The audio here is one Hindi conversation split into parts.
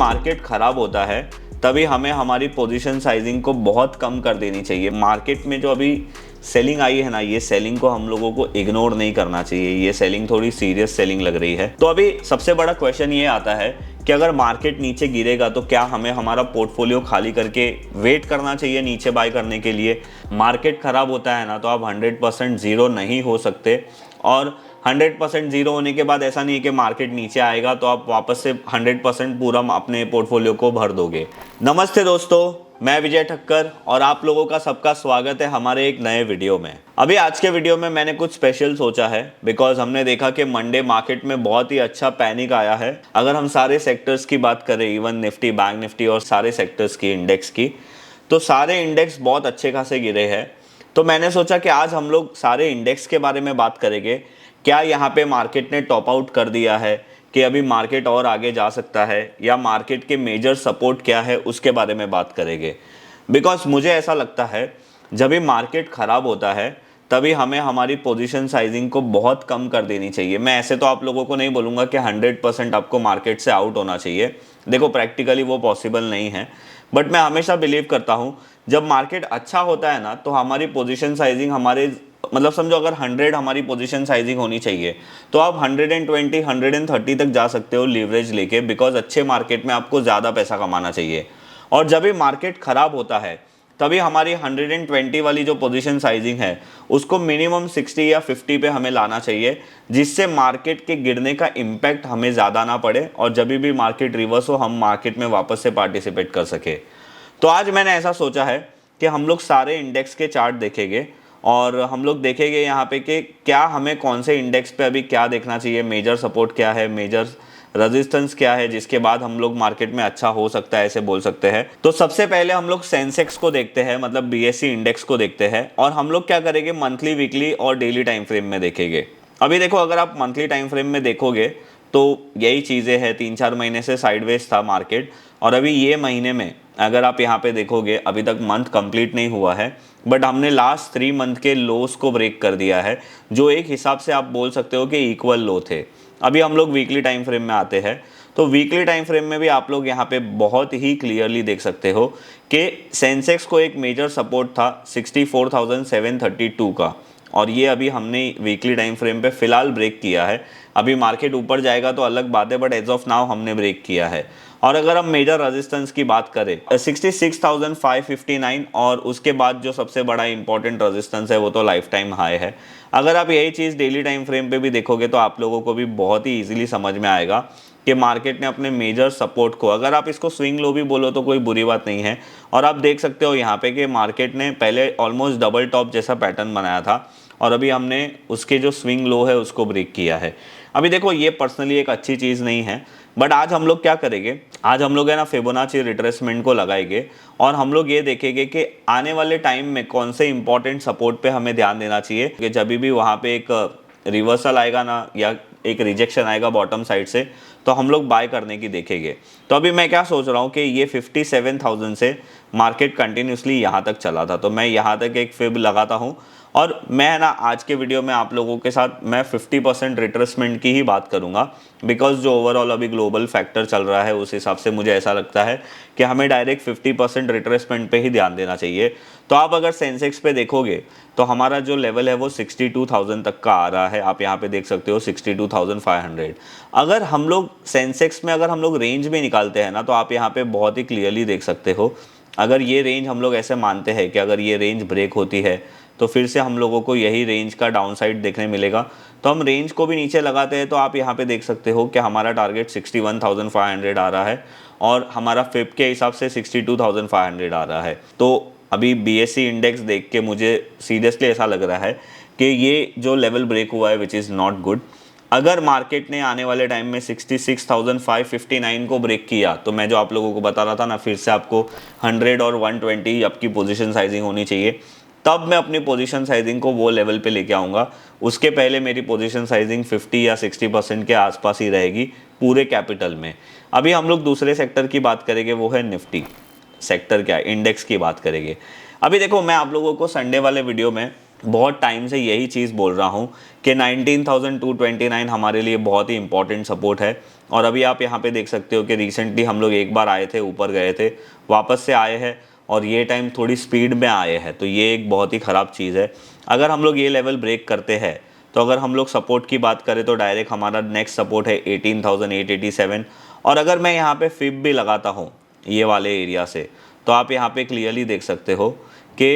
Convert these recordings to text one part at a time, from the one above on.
मार्केट ख़राब होता है तभी हमें हमारी पोजीशन साइजिंग को बहुत कम कर देनी चाहिए। मार्केट में जो अभी सेलिंग आई है ना, ये सेलिंग को हम लोगों को इग्नोर नहीं करना चाहिए। ये सेलिंग थोड़ी सीरियस सेलिंग लग रही है। तो अभी सबसे बड़ा क्वेश्चन ये आता है कि अगर मार्केट नीचे गिरेगा तो क्या हमें हमारा पोर्टफोलियो खाली करके वेट करना चाहिए नीचे बाय करने के लिए। मार्केट ख़राब होता है ना तो आप 100% ज़ीरो नहीं हो सकते, और 100% ज़ीरो होने के बाद ऐसा नहीं है कि मार्केट नीचे आएगा तो आप वापस से 100% पूरा अपने पोर्टफोलियो को भर दोगे। नमस्ते दोस्तों, मैं विजय ठक्कर और आप लोगों का सबका स्वागत है हमारे एक नए वीडियो में। अभी आज के वीडियो में मैंने कुछ स्पेशल सोचा है, बिकॉज हमने देखा कि मंडे मार्केट में बहुत ही अच्छा पैनिक आया है। अगर हम सारे सेक्टर्स की बात करें, इवन निफ्टी, बैंक निफ्टी और सारे सेक्टर्स की, इंडेक्स की, तो सारे इंडेक्स बहुत अच्छे खासे गिरे हैं। तो मैंने सोचा कि आज हम लोग सारे इंडेक्स के बारे में बात करेंगे। क्या यहाँ पे मार्केट ने टॉप आउट कर दिया है कि अभी मार्केट और आगे जा सकता है, या मार्केट के मेजर सपोर्ट क्या है उसके बारे में बात करेंगे। बिकॉज मुझे ऐसा लगता है जब भी मार्केट ख़राब होता है तभी हमें हमारी पोजीशन साइजिंग को बहुत कम कर देनी चाहिए। मैं ऐसे तो आप लोगों को नहीं बोलूँगा कि 100% आपको मार्केट से आउट होना चाहिए। देखो, प्रैक्टिकली वो पॉसिबल नहीं है, बट मैं हमेशा बिलीव करता हूँ जब मार्केट अच्छा होता है ना तो हमारी पोजीशन साइजिंग हमारे मतलब समझो अगर 100 हमारी पोजीशन साइजिंग होनी चाहिए तो आप 120 130 तक जा सकते हो लीवरेज लेके, बिकॉज अच्छे मार्केट में आपको ज़्यादा पैसा कमाना चाहिए। और जब भी मार्केट ख़राब होता है तभी हमारी 120 वाली जो पोजीशन साइजिंग है उसको मिनिमम 60 या 50 पे हमें लाना चाहिए, जिससे मार्केट के गिरने का इम्पैक्ट हमें ज़्यादा ना पड़े और जब भी मार्केट रिवर्स हो हम मार्केट में वापस से पार्टिसिपेट कर सके। तो आज मैंने ऐसा सोचा है कि हम लोग सारे इंडेक्स के चार्ट देखेंगे और हम लोग देखेंगे यहाँ पे कि क्या हमें कौन से इंडेक्स पे अभी क्या देखना चाहिए, मेजर सपोर्ट क्या है, मेजर रेजिस्टेंस क्या है, जिसके बाद हम लोग मार्केट में अच्छा हो सकता है, ऐसे बोल सकते हैं। तो सबसे पहले हम लोग सेंसेक्स को देखते हैं, मतलब बीएसई इंडेक्स को देखते हैं, और हम लोग क्या करेंगे मंथली, वीकली और डेली टाइम फ्रेम में देखेंगे। अभी देखो, अगर आप मंथली टाइम फ्रेम में देखोगे तो यही चीज़ें हैं। 3-4 महीने से साइडवेज था मार्केट, और अभी ये महीने में अगर आप यहाँ पे देखोगे अभी तक मंथ कंप्लीट नहीं हुआ है, बट हमने लास्ट 3 मंथ के लोस को ब्रेक कर दिया है, जो एक हिसाब से आप बोल सकते हो कि इक्वल लो थे। अभी हम लोग वीकली टाइम फ्रेम में आते हैं, तो वीकली टाइम फ्रेम में भी आप लोग यहाँ पे बहुत ही क्लियरली देख सकते हो कि सेंसेक्स को एक मेजर सपोर्ट था 64,732 का, और ये अभी हमने वीकली टाइम फ्रेम पे फिलहाल ब्रेक किया है। अभी मार्केट ऊपर जाएगा तो अलग बात है, बट एज ऑफ नाउ हमने ब्रेक किया है। और अगर हम मेजर रेजिस्टेंस की बात करें 66,559, और उसके बाद जो सबसे बड़ा इंपॉर्टेंट रेजिस्टेंस है वो तो लाइफ टाइम हाई है। अगर आप यही चीज़ डेली टाइम फ्रेम पे भी देखोगे तो आप लोगों को भी बहुत ही ईजिली समझ में आएगा कि मार्केट ने अपने मेजर सपोर्ट को, अगर आप इसको स्विंग लो भी बोलो तो कोई बुरी बात नहीं है। और आप देख सकते हो यहाँ पे कि मार्केट ने पहले ऑलमोस्ट डबल टॉप जैसा पैटर्न बनाया था, और अभी हमने उसके जो स्विंग लो है उसको ब्रेक किया है। अभी देखो, ये पर्सनली एक अच्छी चीज़ नहीं है, बट आज हम लोग क्या करेंगे, आज हम लोग है ना फिबोनाची रिट्रेसमेंट को लगाएंगे, और हम लोग ये देखेंगे कि आने वाले टाइम में कौन से इंपॉर्टेंट सपोर्ट पे हमें ध्यान देना चाहिए कि जब भी वहाँ पे एक रिवर्सल आएगा ना, या एक रिजेक्शन आएगा बॉटम साइड से, तो हम लोग बाय करने की देखेंगे। तो अभी मैं क्या सोच रहा हूँ कि ये 57,000 से मार्केट कंटिन्यूसली यहाँ तक चला था, तो मैं यहाँ तक एक फिब लगाता हूँ। और मैं ना आज के वीडियो में आप लोगों के साथ मैं 50% रिट्रेसमेंट की ही बात करूंगा, बिकॉज जो ओवरऑल अभी ग्लोबल फैक्टर चल रहा है उस हिसाब से मुझे ऐसा लगता है कि हमें डायरेक्ट 50% रिट्रेसमेंट पे ही ध्यान देना चाहिए। तो आप अगर सेंसेक्स पे देखोगे तो हमारा जो लेवल है वो 62,000 तक का आ रहा है। आप यहाँ पे देख सकते हो 62,500। अगर हम लोग सेंसेक्स में अगर हम लोग रेंज भी निकालते हैं ना, तो आप यहाँ पे बहुत ही क्लियरली देख सकते हो, अगर ये रेंज हम लोग ऐसे मानते हैं कि अगर ये रेंज ब्रेक होती है तो फिर से हम लोगों को यही रेंज का डाउन साइड देखने मिलेगा। तो हम रेंज को भी नीचे लगाते हैं, तो आप यहाँ पे देख सकते हो कि हमारा टारगेट 61,500 आ रहा है, और हमारा फिब के हिसाब से 62,500 आ रहा है। तो अभी बीएसई इंडेक्स देख के मुझे सीरियसली ऐसा लग रहा है कि ये जो लेवल ब्रेक हुआ है विच इज़ नॉट गुड। अगर मार्केट ने आने वाले टाइम में 66,559 को ब्रेक किया तो मैं जो आप लोगों को बता रहा था ना, फिर से आपको 100 और 120 आपकी पोजीशन साइजिंग होनी चाहिए, तब मैं अपनी पोजीशन साइजिंग को वो लेवल पे लेके आऊँगा। उसके पहले मेरी पोजीशन साइजिंग 50 या 60% के आसपास ही रहेगी पूरे कैपिटल में। अभी हम लोग दूसरे सेक्टर की बात करेंगे, वो है निफ्टी सेक्टर, क्या इंडेक्स की बात करेंगे। अभी देखो, मैं आप लोगों को संडे वाले वीडियो में बहुत टाइम से यही चीज़ बोल रहा हूँ कि 19,229 हमारे लिए बहुत ही इंपॉर्टेंट सपोर्ट है। और अभी आप यहाँ पे देख सकते हो कि रिसेंटली हम लोग एक बार आए थे, ऊपर गए थे, वापस से आए हैं और ये टाइम थोड़ी स्पीड में आए हैं, तो ये एक बहुत ही ख़राब चीज़ है। अगर हम लोग ये लेवल ब्रेक करते हैं तो अगर हम लोग सपोर्ट की बात करें तो डायरेक्ट हमारा नेक्स्ट सपोर्ट है 18,887। और अगर मैं यहाँ पे फिब भी लगाता हूँ ये वाले एरिया से, तो आप यहाँ पे क्लियरली देख सकते हो कि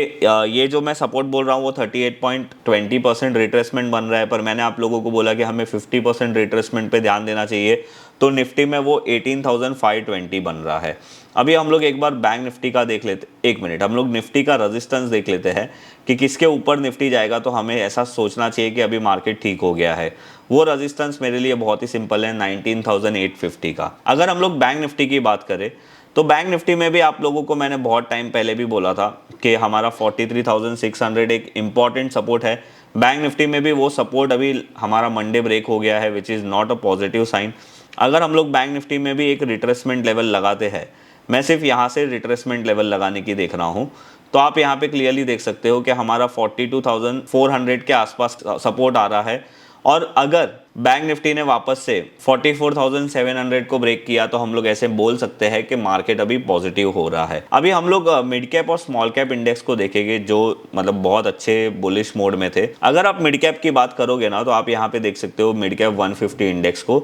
ये जो मैं सपोर्ट बोल रहा हूँ वो 38.20% रिट्रेसमेंट बन रहा है, पर मैंने आप लोगों को बोला कि हमें 50% रिट्रेसमेंट पे ध्यान देना चाहिए, तो निफ्टी में वो 18,520 बन रहा है। अभी हम लोग एक बार बैंक निफ्टी का देख लेते, एक मिनट, हम लोग निफ्टी का रेजिस्टेंस देख लेते हैं कि किसके ऊपर निफ्टी जाएगा तो हमें ऐसा सोचना चाहिए कि अभी मार्केट ठीक हो गया है। वो रेजिस्टेंस मेरे लिए बहुत ही सिंपल है, 19,850 का। अगर हम लोग बैंक निफ्टी की बात करें तो बैंक निफ्टी में भी आप लोगों को मैंने बहुत टाइम पहले भी बोला था कि हमारा 43,600 एक इम्पॉर्टेंट सपोर्ट है। बैंक निफ्टी में भी वो सपोर्ट अभी हमारा मंडे ब्रेक हो गया है, which is not a positive sign. अगर हम लोग बैंक निफ्टी में भी एक रिट्रेसमेंट लेवल लगाते हैं, मैं सिर्फ यहाँ से रिट्रेसमेंट लेवल लगाने की देख रहा हूँ, तो आप यहाँ पे क्लियरली देख सकते हो कि हमारा 42,400 के आसपास सपोर्ट आ रहा है। और अगर बैंक निफ्टी ने वापस से 44,700 को ब्रेक किया तो हम लोग ऐसे बोल सकते हैं कि मार्केट अभी पॉजिटिव हो रहा है। अभी हम लोग मिड कैप और स्मॉल कैप इंडेक्स को देखेंगे जो मतलब बहुत अच्छे बुलिश मोड में थे। अगर आप मिड कैप की बात करोगे ना तो आप यहाँ पे देख सकते हो मिड कैप 150 इंडेक्स को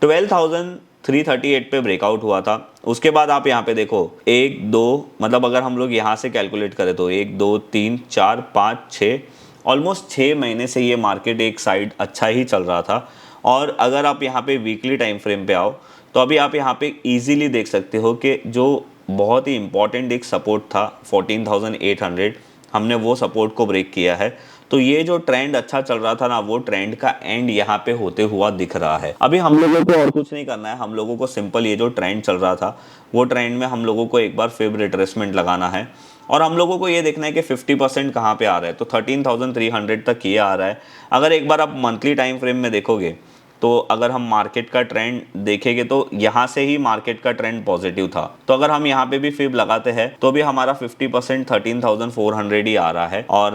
12,338 पे ब्रेकआउट हुआ था। उसके बाद आप यहाँ पे देखो 1 2, मतलब अगर हम लोग यहाँ से कैलकुलेट करें तो 1 2 3 4 5 6, ऑलमोस्ट 6 महीने से ये मार्केट एक साइड अच्छा ही चल रहा था। और अगर आप यहाँ पे वीकली टाइम फ्रेम पे आओ तो अभी आप यहाँ पे इजीली देख सकते हो कि जो बहुत ही इंपॉर्टेंट एक सपोर्ट था 14,800, हमने वो सपोर्ट को ब्रेक किया है। तो ये जो ट्रेंड अच्छा चल रहा था ना, वो ट्रेंड का एंड यहाँ पे होते हुआ दिख रहा है। अभी हम लोगों को और कुछ नहीं करना है, हम लोगों को सिंपल ये जो ट्रेंड चल रहा था वो ट्रेंड में हम लोगों को एक बार फिर रिट्रेसमेंट लगाना है और हम लोगों को ये देखना है कि 50% कहाँ पे आ रहा है। तो 13,300 तक ये आ रहा है। अगर एक बार आप मंथली टाइम फ्रेम में देखोगे तो अगर हम मार्केट का ट्रेंड देखेंगे तो यहाँ से ही मार्केट का ट्रेंड पॉजिटिव था। तो अगर हम यहाँ पे भी फिब लगाते हैं तो भी हमारा 50% 13,400 ही आ रहा है। और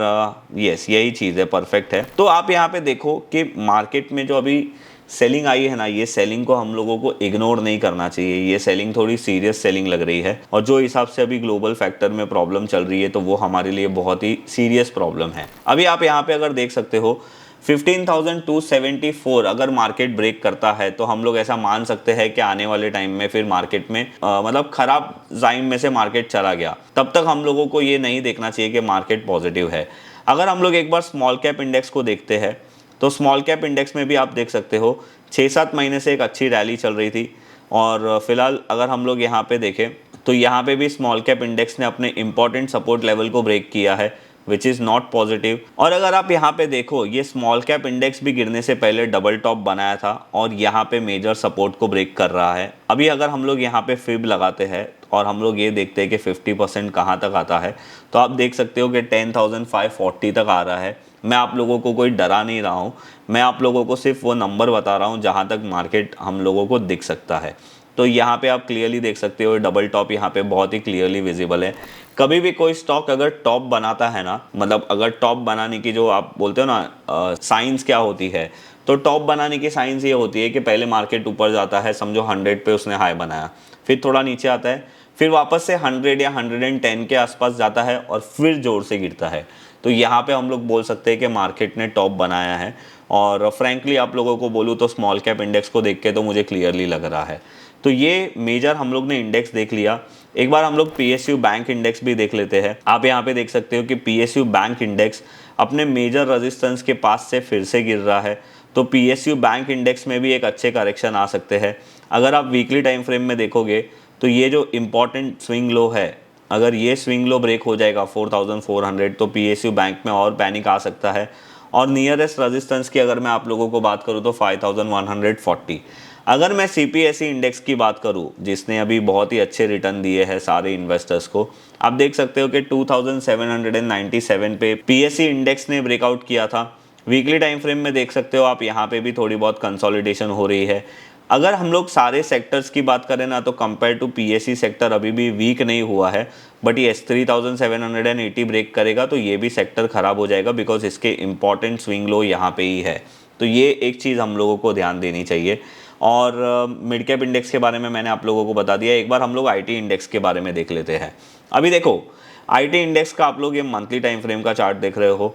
यस, यही चीज़ है, परफेक्ट है। तो आप यहाँ पे देखो कि मार्केट में जो अभी सेलिंग आई है ना, ये सेलिंग को हम लोगों को इग्नोर नहीं करना चाहिए। ये सेलिंग थोड़ी सीरियस सेलिंग लग रही है और जो हिसाब से अभी ग्लोबल फैक्टर में प्रॉब्लम चल रही है तो वो हमारे लिए बहुत ही सीरियस प्रॉब्लम है। अभी आप यहाँ पे अगर देख सकते हो 15,274 अगर मार्केट ब्रेक करता है तो हम लोग ऐसा मान सकते हैं कि आने वाले टाइम में फिर मार्केट में मतलब खराब टाइम में से मार्केट चला गया। तब तक हम लोगों को ये नहीं देखना चाहिए कि मार्केट पॉजिटिव है। अगर हम लोग एक बार स्मॉल कैप इंडेक्स को देखते हैं तो स्मॉल कैप इंडेक्स में भी आप देख सकते हो 6-7 महीने से एक अच्छी रैली चल रही थी। और फिलहाल अगर हम लोग यहाँ पे देखें तो यहाँ पे भी स्मॉल कैप इंडेक्स ने अपने इंपॉर्टेंट सपोर्ट लेवल को ब्रेक किया है, विच इज़ नॉट पॉजिटिव। और अगर आप यहाँ पे देखो ये स्मॉल कैप इंडेक्स भी गिरने से पहले डबल टॉप बनाया था और यहाँ पे मेजर सपोर्ट को ब्रेक कर रहा है। अभी अगर हम लोग यहाँ पे फिब लगाते हैं और हम लोग ये देखते हैं कि 50% कहाँ तक आता है तो आप देख सकते हो कि 10,540 तक आ रहा है। मैं आप लोगों को कोई डरा नहीं रहा हूँ, मैं आप लोगों को सिर्फ वो नंबर बता रहा हूँ जहाँ तक मार्केट हम लोगों को दिख सकता है। तो यहाँ पे आप क्लियरली देख सकते हो डबल टॉप यहाँ पे बहुत ही क्लियरली विजिबल है। कभी भी कोई स्टॉक अगर टॉप बनाता है ना, मतलब अगर टॉप बनाने की जो आप बोलते हो ना साइंस क्या होती है, तो टॉप बनाने की साइंस ये होती है कि पहले मार्केट ऊपर जाता है, समझो 100 पे उसने हाई बनाया, फिर थोड़ा नीचे आता है, फिर वापस से 100 या 110 के आसपास जाता है और फिर जोर से गिरता है। तो यहाँ पे हम लोग बोल सकते हैं कि मार्केट ने टॉप बनाया है। और फ्रैंकली आप लोगों को बोलूँ तो स्मॉल कैप इंडेक्स को देख के तो मुझे क्लियरली लग रहा है। तो ये मेजर हम लोग ने इंडेक्स देख लिया। एक बार हम लोग पीएसयू बैंक इंडेक्स भी देख लेते हैं। आप यहाँ पे देख सकते हो कि पीएसयू बैंक इंडेक्स अपने मेजर रेजिस्टेंस के पास से फिर से गिर रहा है। तो पीएसयू बैंक इंडेक्स में भी एक अच्छे करेक्शन आ सकते हैं। अगर आप वीकली टाइम फ्रेम में देखोगे तो ये जो इम्पॉर्टेंट स्विंग लो है, अगर ये स्विंग लो ब्रेक हो जाएगा 4,400 तो पीएसयू बैंक में और पैनिक आ सकता है। और नियरेस्ट रेजिस्टेंस की अगर मैं आप लोगों को बात करूँ तो 5,140। अगर मैं सीपीएसई इंडेक्स की बात करूं जिसने अभी बहुत ही अच्छे रिटर्न दिए हैं सारे इन्वेस्टर्स को, आप देख सकते हो कि 2797 पे पीएसई इंडेक्स ने ब्रेकआउट किया था। वीकली टाइम फ्रेम में देख सकते हो आप यहाँ पे भी थोड़ी बहुत कंसोलिडेशन हो रही है। अगर हम लोग सारे सेक्टर्स की बात करें ना तो कंपेयर टू पीएससी सेक्टर अभी भी वीक नहीं हुआ है, बट ये 3780 ब्रेक करेगा तो ये भी सेक्टर खराब हो जाएगा, बिकॉज इसके इंपॉर्टेंट स्विंग लो यहाँ पे ही है। तो ये एक चीज़ हम लोगों को ध्यान देनी चाहिए। और मिड कैप इंडेक्स के बारे में मैंने आप लोगों को बता दिया। एक बार हम लोग आईटी इंडेक्स के बारे में देख लेते हैं। अभी देखो आईटी इंडेक्स का आप लोग ये मंथली टाइम फ्रेम का चार्ट देख रहे हो।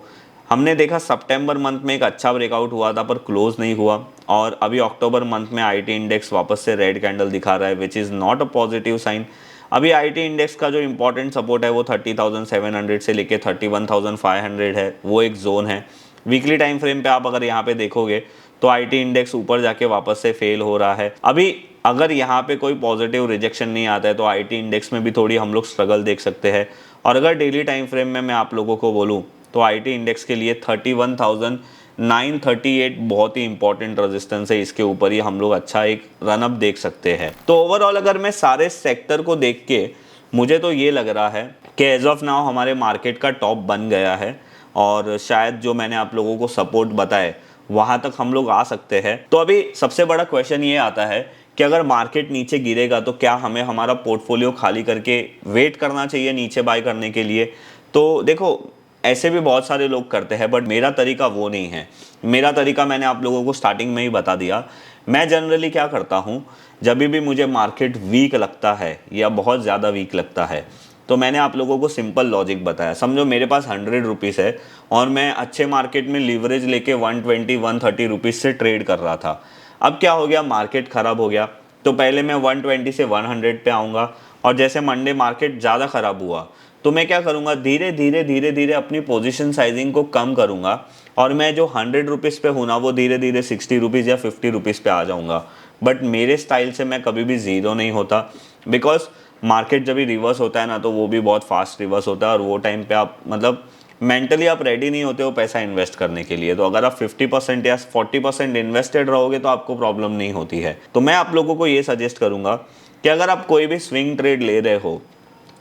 हमने देखा सितंबर मंथ में एक अच्छा ब्रेकआउट हुआ था पर क्लोज नहीं हुआ, और अभी अक्टूबर मंथ में आईटी इंडेक्स वापस से रेड कैंडल दिखा रहा है, which is not a positive sign. अभी आईटी इंडेक्स का जो इंपॉर्टेंट सपोर्ट है वो 30,700 से लेके 31,500 है, वो एक जोन है। वीकली टाइम फ्रेम पे आप अगर यहाँ पे देखोगे तो आईटी इंडेक्स ऊपर जाके वापस से फेल हो रहा है। अभी अगर यहाँ पे कोई पॉजिटिव रिजेक्शन नहीं आता है तो आईटी इंडेक्स में भी थोड़ी हम लोग स्ट्रगल देख सकते हैं। और अगर डेली टाइम फ्रेम में मैं आप लोगों को बोलूँ तो आईटी इंडेक्स के लिए 31,938 बहुत ही इंपॉर्टेंट रेजिस्टेंस है। इसके ऊपर ही हम लोग अच्छा एक रनअप देख सकते हैं। तो ओवरऑल अगर मैं सारे सेक्टर को देख के मुझे तो ये लग रहा है कि एज ऑफ नाउ हमारे मार्केट का टॉप बन गया है, और शायद जो मैंने आप लोगों को सपोर्ट बताए वहाँ तक हम लोग आ सकते हैं। तो अभी सबसे बड़ा क्वेश्चन ये आता है कि अगर मार्केट नीचे गिरेगा तो क्या हमें हमारा पोर्टफोलियो खाली करके वेट करना चाहिए नीचे बाय करने के लिए। तो देखो ऐसे भी बहुत सारे लोग करते हैं, बट मेरा तरीका वो नहीं है। मेरा तरीका मैंने आप लोगों को स्टार्टिंग में ही बता दिया। मैं जनरली क्या करता हूँ, जब भी मुझे मार्केट वीक लगता है या बहुत ज़्यादा वीक लगता है तो मैंने आप लोगों को सिंपल लॉजिक बताया। समझो मेरे पास 100 रुपीज़ है और मैं अच्छे मार्केट में लीवरेज लेके 120-130 रुपीज़ से ट्रेड कर रहा था। अब क्या हो गया, मार्केट ख़राब हो गया, तो पहले मैं 120 से 100 पे आऊँगा, और जैसे मंडे मार्केट ज़्यादा ख़राब हुआ तो मैं क्या करूँगा, धीरे धीरे अपनी पोजीशन साइजिंग को कम करूँगा, और मैं जो 100 रुपीज़ पे हूँ ना वो धीरे धीरे 60 रुपीज़ या 50 रुपीज़ पे आ जाऊँगा। बट मेरे स्टाइल से मैं कभी भी ज़ीरो नहीं होता, बिकॉज मार्केट जब भी रिवर्स होता है ना तो वो भी बहुत फास्ट रिवर्स होता है, और वो टाइम पे आप मतलब मेंटली आप रेडी नहीं होते हो पैसा इन्वेस्ट करने के लिए। तो अगर आप 50% या 40% इन्वेस्टेड रहोगे तो आपको प्रॉब्लम नहीं होती है। तो मैं आप लोगों को ये सजेस्ट करूँगा कि अगर आप कोई भी स्विंग ट्रेड ले रहे हो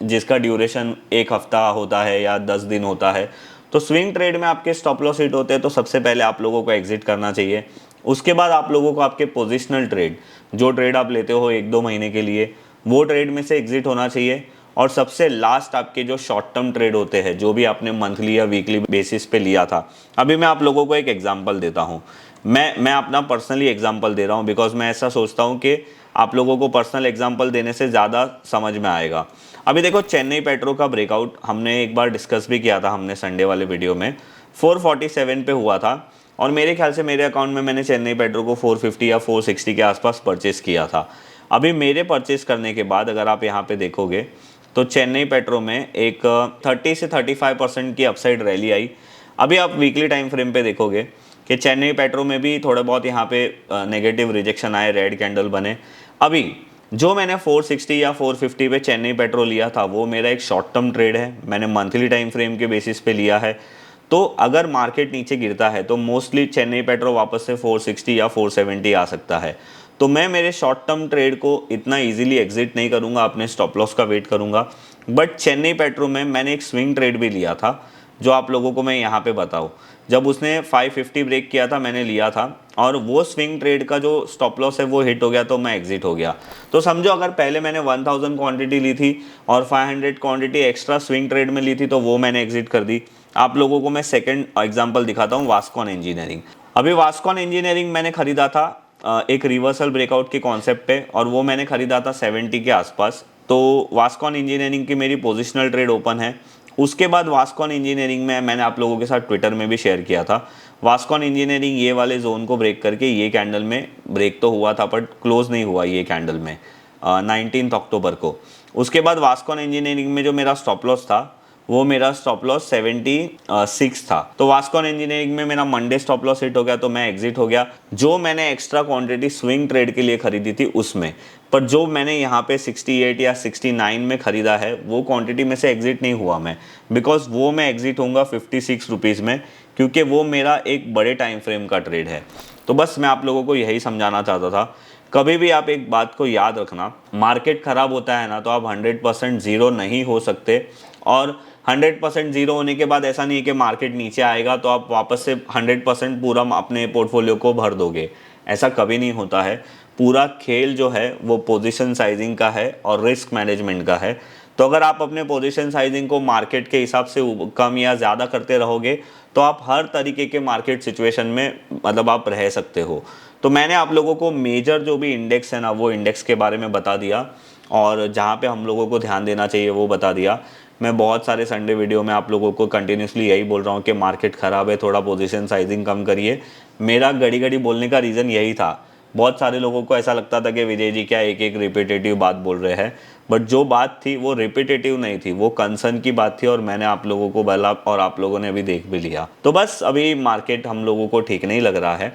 जिसका ड्यूरेशन 1 हफ्ता होता है या 10 दिन होता है, तो स्विंग ट्रेड में आपके स्टॉप लॉस हिट होते हैं तो सबसे पहले आप लोगों को एग्जिट करना चाहिए। उसके बाद आप लोगों को आपके पोजिशनल ट्रेड, जो ट्रेड आप लेते हो 1-2 महीने के लिए, वो ट्रेड में से एग्जिट होना चाहिए। और सबसे लास्ट आपके जो शॉर्ट टर्म ट्रेड होते हैं, जो भी आपने मंथली या वीकली बेसिस पे लिया था। अभी मैं आप लोगों को एक एग्जांपल देता हूँ, मैं अपना पर्सनली एग्जांपल दे रहा हूँ, बिकॉज मैं ऐसा सोचता हूँ कि आप लोगों को पर्सनल एग्जांपल देने से ज़्यादा समझ में आएगा। अभी देखो चेन्नई पेट्रो का ब्रेकआउट हमने एक बार डिस्कस भी किया था, हमने संडे वाले वीडियो में 447 पे हुआ था, और मेरे ख्याल से मेरे अकाउंट में मैंने चेन्नई पेट्रो को 450 या 460 के आसपास परचेस किया था। अभी मेरे परचेस करने के बाद अगर आप यहाँ पे देखोगे तो चेन्नई पेट्रो में एक 30 से 35% की अपसाइड रैली आई। अभी आप वीकली टाइम फ्रेम पे देखोगे कि चेन्नई पेट्रो में भी थोड़े बहुत यहाँ पे नेगेटिव रिजेक्शन आए, रेड कैंडल बने। अभी जो मैंने 460 या 450 पे चेन्नई पेट्रो लिया था वो मेरा एक शॉर्ट टर्म ट्रेड है, मैंने मंथली टाइम फ्रेम के बेसिस पे लिया है। तो अगर मार्केट नीचे गिरता है तो मोस्टली चेन्नई पेट्रो वापस से 460 या 470 आ सकता है। तो मैं मेरे शॉर्ट टर्म ट्रेड को इतना इजीली एग्जिट नहीं करूंगा, अपने स्टॉप लॉस का वेट करूंगा। बट चेन्नई पेट्रो में मैंने एक स्विंग ट्रेड भी लिया था, जो आप लोगों को मैं यहाँ पे बताऊँ। जब उसने 550 ब्रेक किया था मैंने लिया था, और वो स्विंग ट्रेड का जो स्टॉप लॉस है वो हिट हो गया तो मैं एग्जिट हो गया। तो समझो अगर पहले मैंने 1000 क्वांटिटी ली थी और 500 क्वांटिटी एक्स्ट्रा स्विंग ट्रेड में ली थी तो वो मैंने एग्जिट कर दी। आप लोगों को मैं सेकंड एग्जांपल दिखाता हूँ, वास्कॉन इंजीनियरिंग। अभी वास्कॉन इंजीनियरिंग मैंने खरीदा था एक रिवर्सल ब्रेकआउट के कॉन्सेप्ट पे, और वो मैंने खरीदा था 70 के आसपास। तो वास्कॉन इंजीनियरिंग की मेरी पोजिशनल ट्रेड ओपन है। उसके बाद वास्कॉन इंजीनियरिंग में मैंने आप लोगों के साथ ट्विटर में भी शेयर किया था, वास्कॉन इंजीनियरिंग ये वाले जोन को ब्रेक करके ये कैंडल में ब्रेक तो हुआ था बट क्लोज नहीं हुआ ये कैंडल में 19 अक्टूबर को। उसके बाद वास्कॉन इंजीनियरिंग में जो मेरा स्टॉप लॉस था वो मेरा स्टॉप लॉस 76 था। तो वास्कॉन इंजीनियरिंग में मेरा मंडे स्टॉप लॉस हिट हो गया तो मैं एग्जिट हो गया। जो मैंने एक्स्ट्रा क्वांटिटी स्विंग ट्रेड के लिए खरीदी थी उसमें, पर जो मैंने यहाँ पे 68 या 69 में खरीदा है वो क्वांटिटी में से एग्जिट नहीं हुआ मैं, बिकॉज वो मैं एग्जिट होऊंगा 56 रुपीज़ में, क्योंकि वो मेरा एक बड़े टाइम फ्रेम का ट्रेड है। तो बस मैं आप लोगों को यही समझाना चाहता था। कभी भी आप एक बात को याद रखना, मार्केट ख़राब होता है ना तो आप 100% ज़ीरो नहीं हो सकते, और 100% ज़ीरो होने के बाद ऐसा नहीं है कि मार्केट नीचे आएगा तो आप वापस से 100% पूरा अपने पोर्टफोलियो को भर दोगे, ऐसा कभी नहीं होता है। पूरा खेल जो है वो पोजीशन साइजिंग का है और रिस्क मैनेजमेंट का है। तो अगर आप अपने पोजीशन साइजिंग को मार्केट के हिसाब से कम या ज़्यादा करते रहोगे तो आप हर तरीके के मार्केट सिचुएशन में मतलब आप रह सकते हो। तो मैंने आप लोगों को मेजर जो भी इंडेक्स है ना वो इंडेक्स के बारे में बता दिया और जहाँ पे हम लोगों को ध्यान देना चाहिए वो बता दिया। मैं बहुत सारे संडे वीडियो में आप लोगों को कंटिन्यूसली यही बोल रहा हूँ कि मार्केट ख़राब है, थोड़ा पोजीशन साइजिंग कम करिए। मेरा घड़ी घड़ी बोलने का रीज़न यही था। बहुत सारे लोगों को ऐसा लगता था कि विजय जी क्या एक एक रिपीटेटिव बात बोल रहे हैं, बट जो बात थी वो रिपीटेटिव नहीं थी, वो कंसर्न की बात थी और मैंने आप लोगों को बोला और आप लोगों ने अभी देख भी लिया। तो बस अभी मार्केट हम लोगों को ठीक नहीं लग रहा है।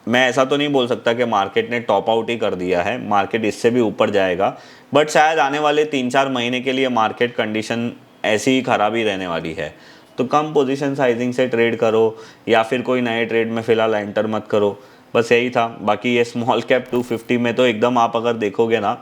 मैं ऐसा तो नहीं बोल सकता कि मार्केट ने टॉप आउट ही कर दिया है, मार्केट इससे भी ऊपर जाएगा, बट शायद आने वाले 3-4 महीने के लिए मार्केट कंडीशन ऐसी ही खराब ही रहने वाली है। तो कम पोजीशन साइजिंग से ट्रेड करो या फिर कोई नए ट्रेड में फ़िलहाल एंटर मत करो। बस यही था। बाकी ये स्मॉल कैप 250 में तो एकदम आप अगर देखोगे ना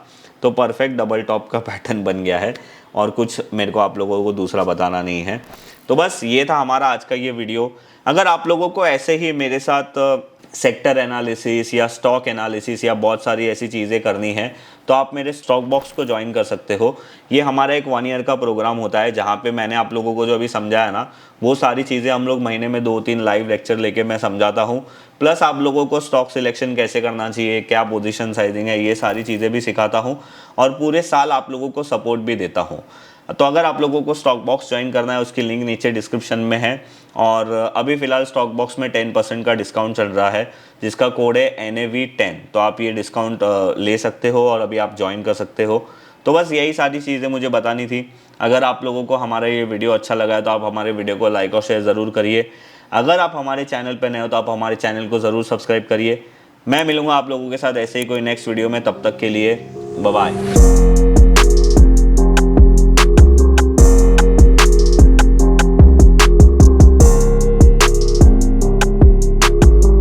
तो परफेक्ट डबल टॉप का पैटर्न बन गया है और कुछ मेरे को आप लोगों को दूसरा बताना नहीं है। तो बस ये था हमारा आज का ये वीडियो। अगर आप लोगों को ऐसे ही मेरे साथ सेक्टर एनालिसिस या स्टॉक एनालिसिस या बहुत सारी ऐसी चीज़ें करनी है तो आप मेरे स्टॉक बॉक्स को ज्वाइन कर सकते हो। ये हमारा एक 1 ईयर का प्रोग्राम होता है जहाँ पे मैंने आप लोगों को जो अभी समझाया ना वो सारी चीज़ें हम लोग महीने में 2-3 लाइव लेक्चर लेके मैं समझाता हूँ। प्लस आप लोगों को स्टॉक सिलेक्शन कैसे करना चाहिए, क्या पोजीशन साइजिंग है, ये सारी चीज़ें भी सिखाता हूँ और पूरे साल आप लोगों को सपोर्ट भी देता हूँ। तो अगर आप लोगों को स्टॉक बॉक्स ज्वाइन करना है उसकी लिंक नीचे डिस्क्रिप्शन में है और अभी फ़िलहाल स्टॉक बॉक्स में 10% का डिस्काउंट चल रहा है जिसका कोड है NAV10। तो आप ये डिस्काउंट ले सकते हो और अभी आप ज्वाइन कर सकते हो। तो बस यही सारी चीज़ें मुझे बतानी थी। अगर आप लोगों को हमारा ये वीडियो अच्छा लगा है तो आप हमारे वीडियो को लाइक और शेयर ज़रूर करिए। अगर आप हमारे चैनल पर नए हो तो आप हमारे चैनल को ज़रूर सब्सक्राइब करिए। मैं मिलूँगा आप लोगों के साथ ऐसे ही कोई नेक्स्ट वीडियो में, तब तक के लिए बाय बाय।